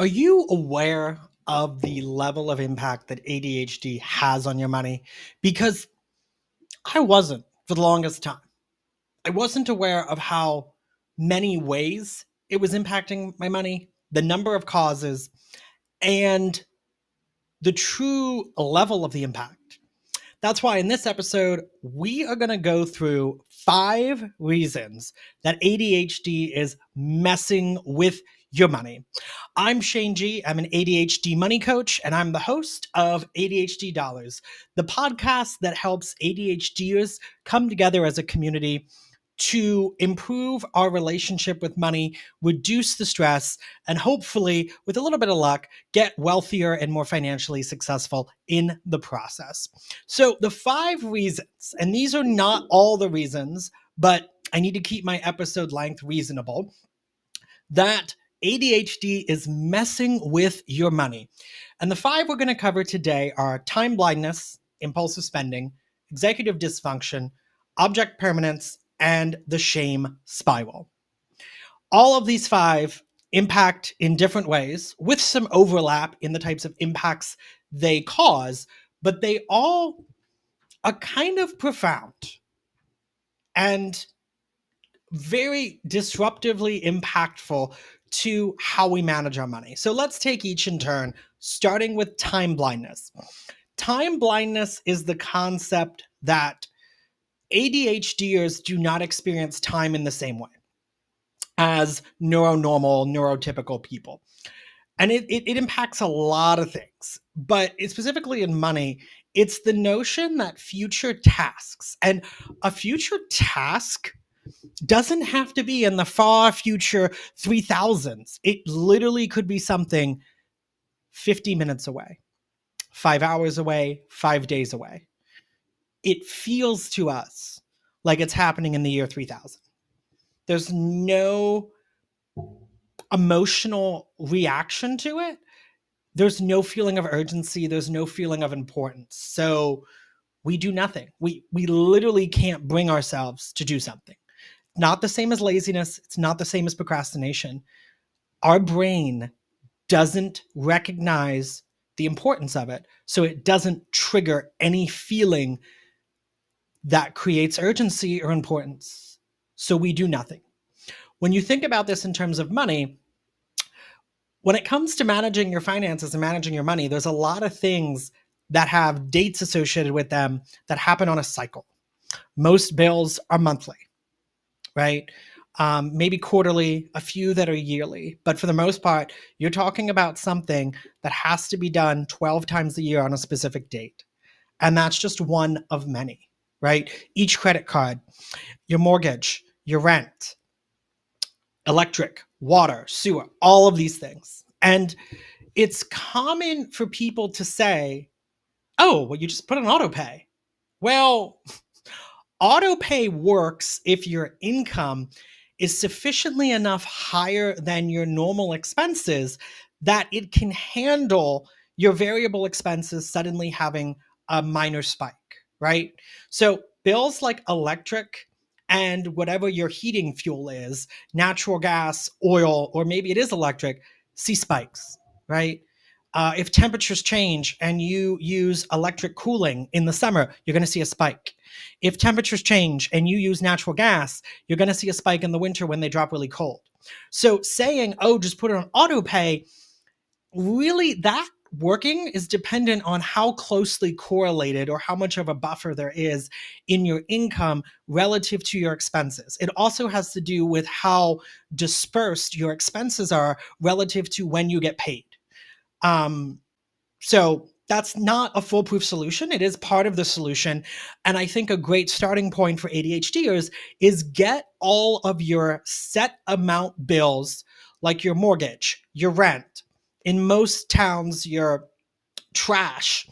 Are you aware of the level of impact that ADHD has on your money? Because I wasn't for the longest time. I wasn't aware of how many ways it was impacting my money, the number of causes, and the true level of the impact. That's why in this episode, we are going to go through 5 reasons that ADHD is messing with your money. I'm Shane G. I'm an ADHD money coach, and I'm the host of ADHD Dollars, the podcast that helps ADHDers come together as a community to improve our relationship with money, reduce the stress, and hopefully, with a little bit of luck, get wealthier and more financially successful in the process. So, the 5 reasons, and these are not all the reasons, but I need to keep my episode length reasonable, that ADHD is messing with your money. And the 5 we're going to cover today are time blindness, impulsive spending, executive dysfunction, object permanence, and the shame spiral. All of these 5 impact in different ways with some overlap in the types of impacts they cause, but they all are kind of profound and very disruptively impactful to how we manage our money. So let's take each in turn, starting with time blindness. Time blindness is the concept that ADHDers do not experience time in the same way as neuronormal, neurotypical people. And it impacts a lot of things, but specifically in money, it's the notion that future tasks, and a future task doesn't have to be in the far future 3000s. It literally could be something 50 minutes away, 5 hours away, 5 days away. It feels to us like it's happening in the year 3000. There's no emotional reaction to it. There's no feeling of urgency. There's no feeling of importance. So we do nothing. We literally can't bring ourselves to do something. Not the same as laziness. It's not the same as procrastination. Our brain doesn't recognize the importance of it, so it doesn't trigger any feeling that creates urgency or importance. So we do nothing. When you think about this in terms of money, when it comes to managing your finances and managing your money, there's a lot of things that have dates associated with them that happen on a cycle. Most bills are monthly, right? Maybe quarterly, a few that are yearly. But for the most part, you're talking about something that has to be done 12 times a year on a specific date. And that's just one of many, right? Each credit card, your mortgage, your rent, electric, water, sewer, all of these things. And it's common for people to say, oh, well, you just put an auto pay. Well, auto pay works if your income is sufficiently enough higher than your normal expenses that it can handle your variable expenses suddenly having a minor spike, right? So bills like electric and whatever your heating fuel is, natural gas, oil, or maybe it is electric, see spikes, right? If temperatures change and you use electric cooling in the summer, you're going to see a spike. If temperatures change and you use natural gas, you're going to see a spike in the winter when they drop really cold. So saying, oh, just put it on auto pay, really that working is dependent on how closely correlated or how much of a buffer there is in your income relative to your expenses. It also has to do with how dispersed your expenses are relative to when you get paid. So that's not a foolproof solution. It is part of the solution. And I think a great starting point for ADHDers is get all of your set amount bills, like your mortgage, your rent, in most towns, your trash,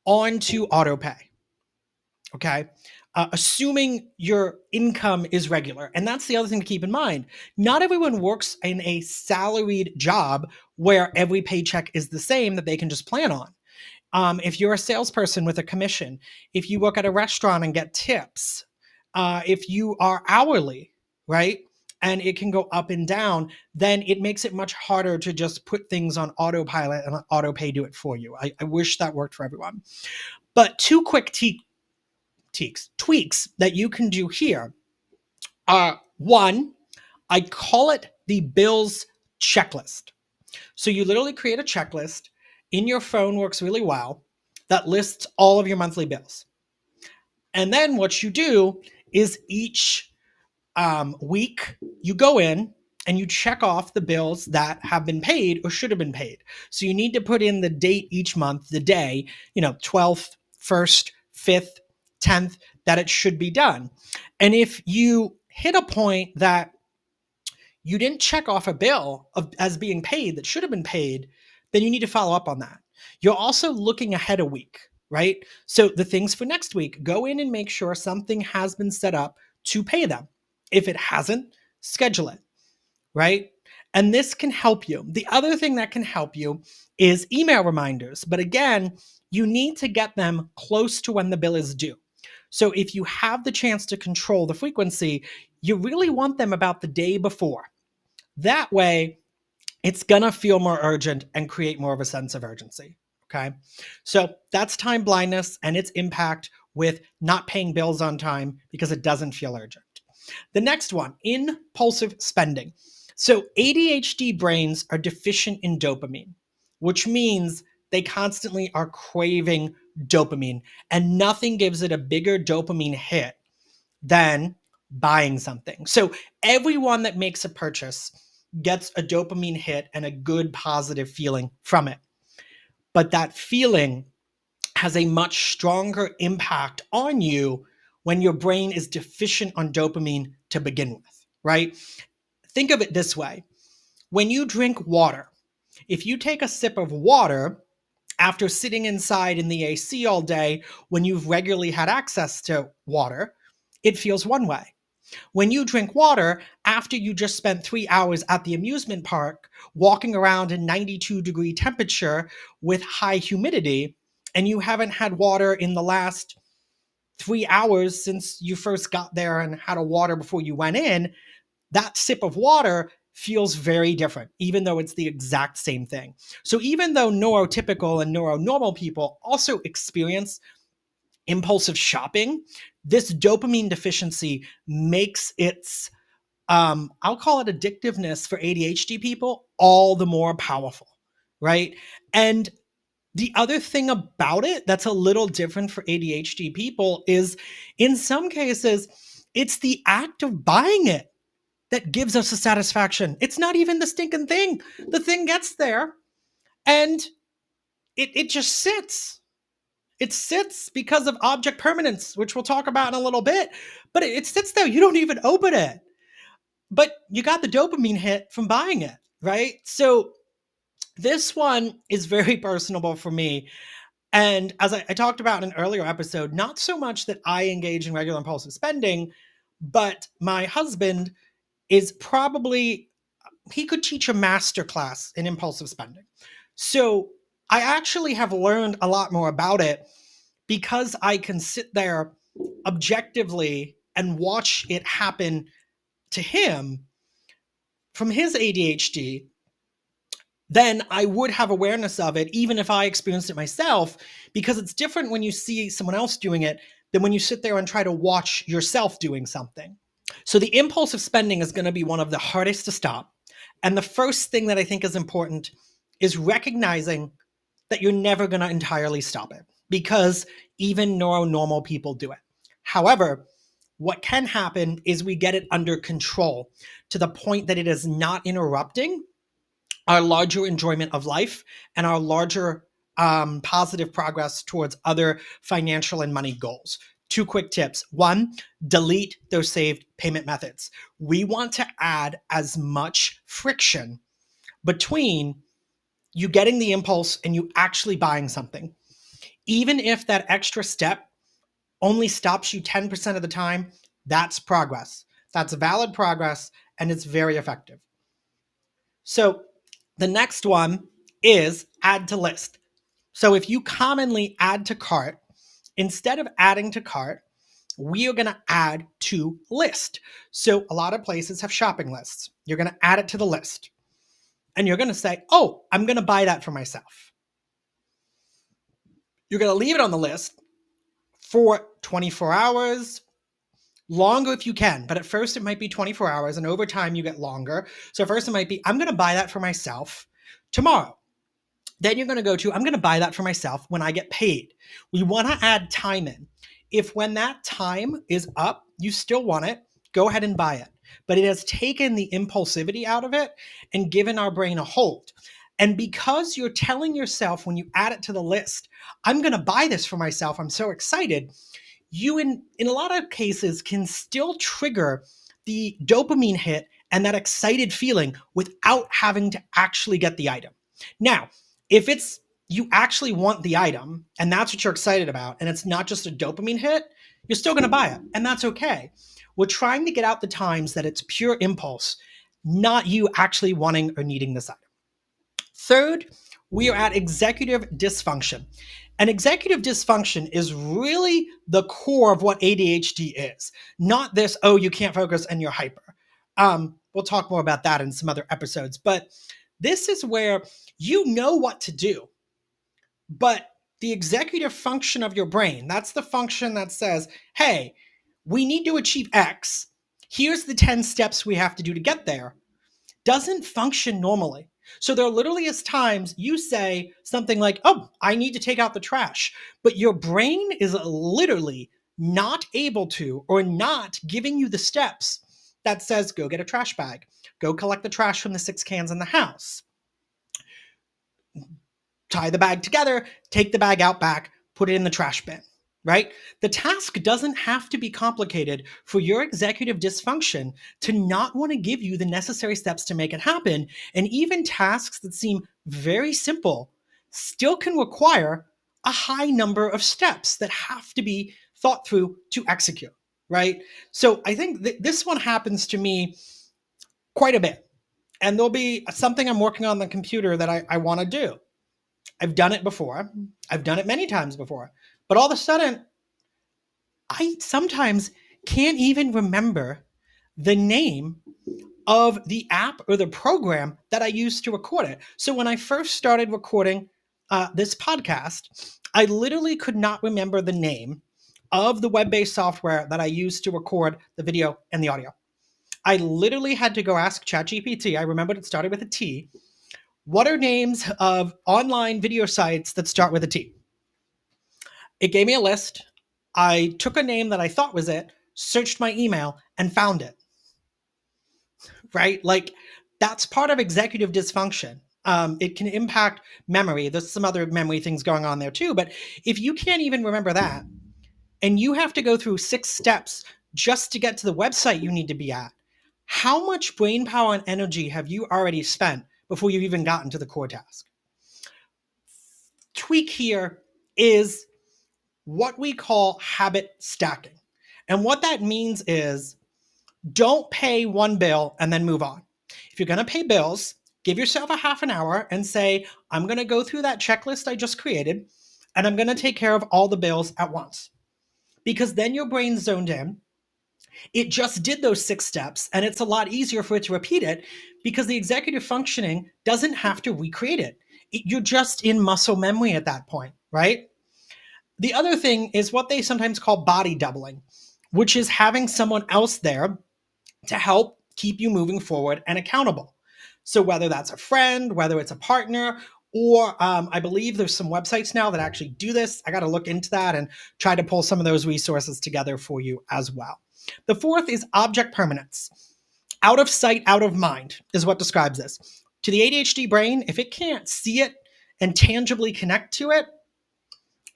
onto auto pay. Okay. Assuming your income is regular. And that's the other thing to keep in mind. Not everyone works in a salaried job where every paycheck is the same that they can just plan on. If you're a salesperson with a commission, if you work at a restaurant and get tips, if you are hourly, right? and it can go up and down, then it makes it much harder to just put things on autopilot and let autopay do it for you. I wish that worked for everyone. But two quick tweaks that you can do here are: one, I call it the bills checklist. So you literally create a checklist in your phone, works really well, that lists all of your monthly bills. And then what you do is each week you go in and you check off the bills that have been paid or should have been paid. So you need to put in the date each month, the day, 12th, 1st, 5th, 10th, that it should be done. And if you hit a point that you didn't check off a bill as being paid that should have been paid, then you need to follow up on that. You're also looking ahead a week, right? So the things for next week, go in and make sure something has been set up to pay them. If it hasn't, schedule it, right? And this can help you. The other thing that can help you is email reminders. But again, you need to get them close to when the bill is due. So if you have the chance to control the frequency, you really want them about the day before. That way, it's gonna feel more urgent and create more of a sense of urgency. Okay. So that's time blindness and its impact with not paying bills on time because it doesn't feel urgent. The next one, impulsive spending. So ADHD brains are deficient in dopamine, which means they constantly are craving dopamine, and nothing gives it a bigger dopamine hit than buying something. So everyone that makes a purchase gets a dopamine hit and a good positive feeling from it. But that feeling has a much stronger impact on you when your brain is deficient on dopamine to begin with, right? Think of it this way. When you drink water, if you take a sip of water after sitting inside in the AC all day when you've regularly had access to water, it feels one way. When you drink water after you just spent 3 hours at the amusement park walking around in 92-degree temperature with high humidity, and you haven't had water in the last 3 hours since you first got there and had a water before you went in, that sip of water feels very different, even though it's the exact same thing. So even though neurotypical and neuronormal people also experience impulsive shopping, this dopamine deficiency makes its I'll call it addictiveness for ADHD people all the more powerful, right? And the other thing about it that's a little different for ADHD people is in some cases, it's the act of buying it that gives us a satisfaction. It's not even the stinking thing. The thing gets there and it just sits. It sits because of object permanence, which we'll talk about in a little bit, but it sits there. You don't even open it. But you got the dopamine hit from buying it, right? So this one is very personable for me. And as I talked about in an earlier episode, not so much that I engage in regular impulsive spending, but my husband is probably, he could teach a master class in impulsive spending. So I actually have learned a lot more about it because I can sit there objectively and watch it happen to him from his ADHD, then I would have awareness of it, even if I experienced it myself, because it's different when you see someone else doing it than when you sit there and try to watch yourself doing something. So the impulsive spending is going to be one of the hardest to stop. And the first thing that I think is important is recognizing that you're never going to entirely stop it because even neuronormal people do it. However, what can happen is we get it under control to the point that it is not interrupting our larger enjoyment of life and our larger positive progress towards other financial and money goals. Two quick tips. One, delete those saved payment methods. We want to add as much friction between you getting the impulse and you actually buying something. Even if that extra step only stops you 10% of the time, that's progress. That's valid progress and it's very effective. So the next one is add to list. So if you commonly add to cart, instead of adding to cart, we are going to add to list. So a lot of places have shopping lists. You're going to add it to the list. And you're going to say, oh, I'm going to buy that for myself. You're going to leave it on the list for 24 hours, longer if you can. But at first, it might be 24 hours. And over time, you get longer. So first, it might be, I'm going to buy that for myself tomorrow. Then you're going to go to, I'm going to buy that for myself when I get paid. We want to add time in. If when that time is up, you still want it, go ahead and buy it. But it has taken the impulsivity out of it and given our brain a hold. And because you're telling yourself when you add it to the list, I'm going to buy this for myself, I'm so excited, you in a lot of cases can still trigger the dopamine hit and that excited feeling without having to actually get the item. Now, if it's you actually want the item and that's what you're excited about and it's not just a dopamine hit, you're still going to buy it and that's okay. We're trying to get out the times that it's pure impulse, not you actually wanting or needing this item. Third, we are at executive dysfunction. And executive dysfunction is really the core of what ADHD is, not this, oh, you can't focus and you're hyper. We'll talk more about that in some other episodes, but this is where you know what to do, but the executive function of your brain, that's the function that says, hey, we need to achieve X. Here's the 10 steps we have to do to get there, doesn't function normally. So there literally is times you say something like, oh, I need to take out the trash, but your brain is literally not able to or not giving you the steps that says, go get a trash bag, go collect the trash from the 6 cans in the house, tie the bag together, take the bag out back, put it in the trash bin, right? The task doesn't have to be complicated for your executive dysfunction to not want to give you the necessary steps to make it happen. And even tasks that seem very simple still can require a high number of steps that have to be thought through to execute, right? So I think this one happens to me quite a bit. And there'll be something I'm working on the computer that I want to do. I've done it before. I've done it many times before. But all of a sudden, I sometimes can't even remember the name of the app or the program that I used to record it. So when I first started recording this podcast, I literally could not remember the name of the web-based software that I used to record the video and the audio. I literally had to go ask ChatGPT. I remembered it started with a T. What are names of online video sites that start with a T? It gave me a list. I took a name that I thought was it, searched my email, and found it. Right? Like, that's part of executive dysfunction. It can impact memory. There's some other memory things going on there too. But if you can't even remember that, and you have to go through 6 steps just to get to the website you need to be at, how much brain power and energy have you already spent before you've even gotten to the core task? Tweak here is what we call habit stacking. And what that means is don't pay one bill and then move on. If you're going to pay bills, give yourself a half an hour and say, I'm going to go through that checklist I just created and I'm going to take care of all the bills at once. Because then your brain's zoned in. It just did those 6 steps and it's a lot easier for it to repeat it because the executive functioning doesn't have to recreate it. You're just in muscle memory at that point, right? The other thing is what they sometimes call body doubling, which is having someone else there to help keep you moving forward and accountable. So whether that's a friend, whether it's a partner, or I believe there's some websites now that actually do this. I got to look into that and try to pull some of those resources together for you as well. The fourth is object permanence. Out of sight, out of mind is what describes this. To the ADHD brain, if it can't see it and tangibly connect to it,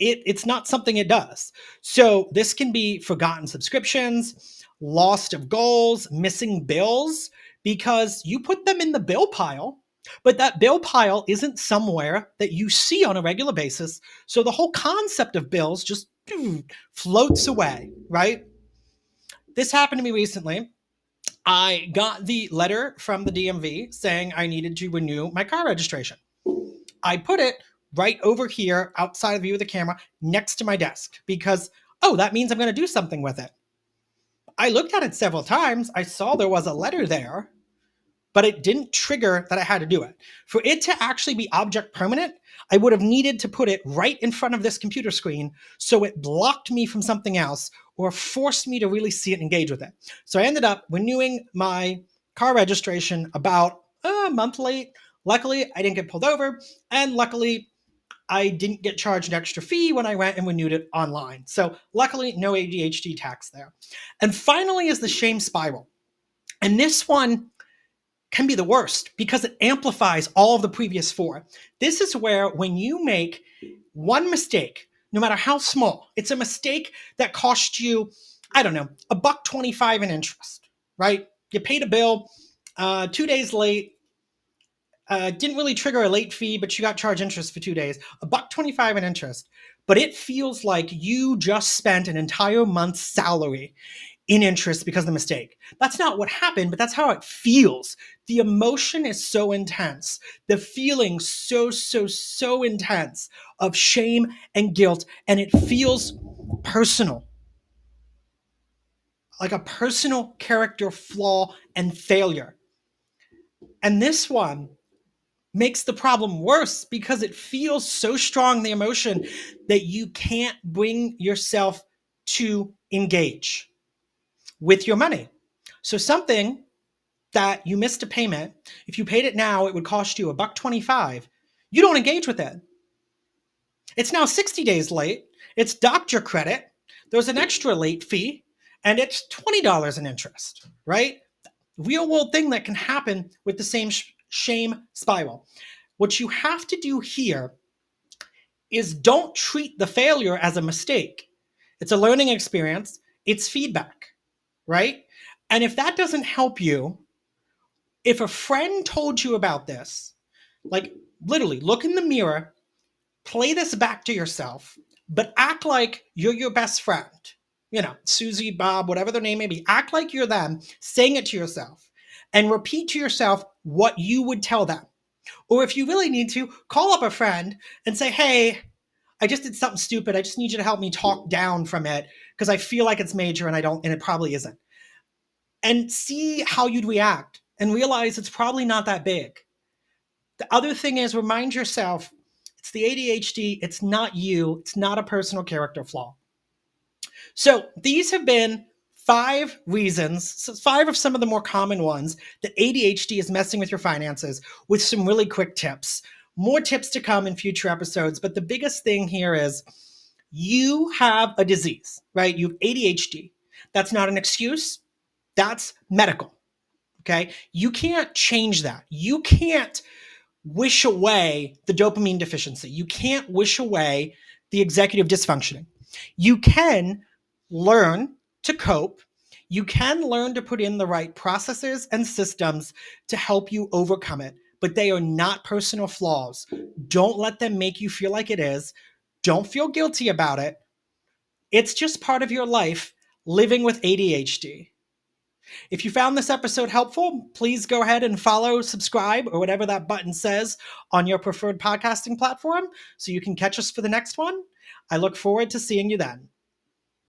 it's not something it does. So this can be forgotten subscriptions, lost of goals, missing bills, because you put them in the bill pile, but that bill pile isn't somewhere that you see on a regular basis. So the whole concept of bills just floats away, right? This happened to me recently. I got the letter from the DMV saying I needed to renew my car registration. I put it right over here outside of view of the camera next to my desk because Oh, that means I'm going to do something with it. I looked at it several times. I saw there was a letter there, but it didn't trigger that I had to do it. For it to actually be object permanent, I would have needed to put it right in front of this computer screen so it blocked me from something else or forced me to really see it and engage with it. So I ended up renewing my car registration about a month late. Luckily, I didn't get pulled over, and luckily, I didn't get charged an extra fee when I went and renewed it online. So luckily, no ADHD tax there. And finally is the shame spiral. And this one can be the worst because it amplifies all of the previous four. This is where when you make one mistake, no matter how small, it's a mistake that cost you, I don't know, $1.25 in interest, right? You paid a bill 2 days late, didn't really trigger a late fee, but you got charged interest for 2 days. $1.25 in interest, but it feels like you just spent an entire month's salary in interest because of the mistake. That's not what happened, but that's how it feels. The emotion is so intense. The feeling so intense of shame and guilt, and it feels personal, like a personal character flaw and failure. And this one makes the problem worse because it feels so strong, the emotion, that you can't bring yourself to engage with your money. So something that you missed a payment, if you paid it now, it would cost you $1.25. You don't engage with it. It's now 60 days late. It's docked your credit. There's an extra late fee, and it's $20 in interest, right? Real world thing that can happen with the same shame spiral. What you have to do here is don't treat the failure as a mistake. It's a learning experience. It's feedback, right? And if that doesn't help you, if a friend told you about this, like literally look in the mirror, play this back to yourself, but act like you're your best friend. You know, Susie, Bob, whatever their name may be, act like you're them, saying it to yourself, and repeat to yourself what you would tell them. Or if you really need to, call up a friend and say, hey, I just did something stupid. I just need you to help me talk down from it because I feel like it's major and and it probably isn't. And see how you'd react and realize it's probably not that big. The other thing is remind yourself it's the ADHD, it's not you, it's not a personal character flaw. So these have been 5 of some of the more common ones that ADHD is messing with your finances, with some really quick tips. More tips to come in future episodes, but the biggest thing here is you have a disease, right? You have ADHD. That's not an excuse. That's medical, okay? You can't change that. You can't wish away the dopamine deficiency. You can't wish away the executive dysfunctioning. You can learn to cope. You can learn to put in the right processes and systems to help you overcome it, but they are not personal flaws. Don't let them make you feel like it is. Don't feel guilty about it. It's just part of your life living with ADHD. If you found this episode helpful, please go ahead and follow, subscribe, or whatever that button says on your preferred podcasting platform so you can catch us for the next one. I look forward to seeing you then.